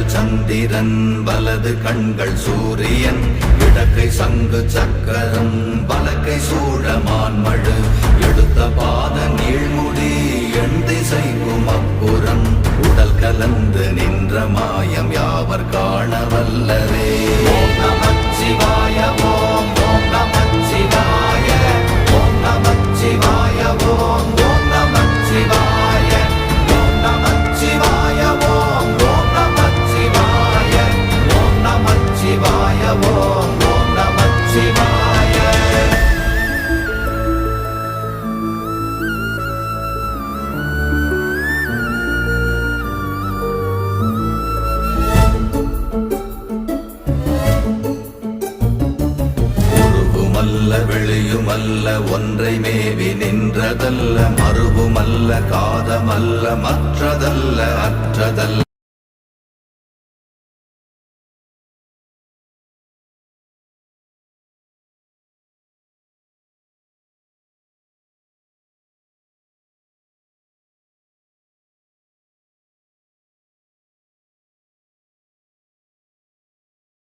இடங்கள் சந்திரன் வலது கண்கள் சூரியன் இடக்கை சங்கு சக்கரம் வலக்கை சூழமான்மழு எடுத்த பாத நீழ்முடி எண் திசைக்கும் அப்புறம் உடல் கலந்து நின்ற மாயம் யாவர் காண வல்லரே. ஓம் நமச்சிவாய ஓம் ஓம் நமச்சிவாய ஓம் நமச்சிவாய ஓம் ஓம் நமச்சிவாய ஓம் நமச்சிவாய ஓம் ஓம் நமச்சிவாய ஓம் நமச்சிவாய ஓம் ஓம் நமச்சிவாய. வெளியுமல்ல ஒன்றை மேவி நின்றதல்ல மறுவுமல்ல காதமல்ல மற்றதல்ல அற்றதல்ல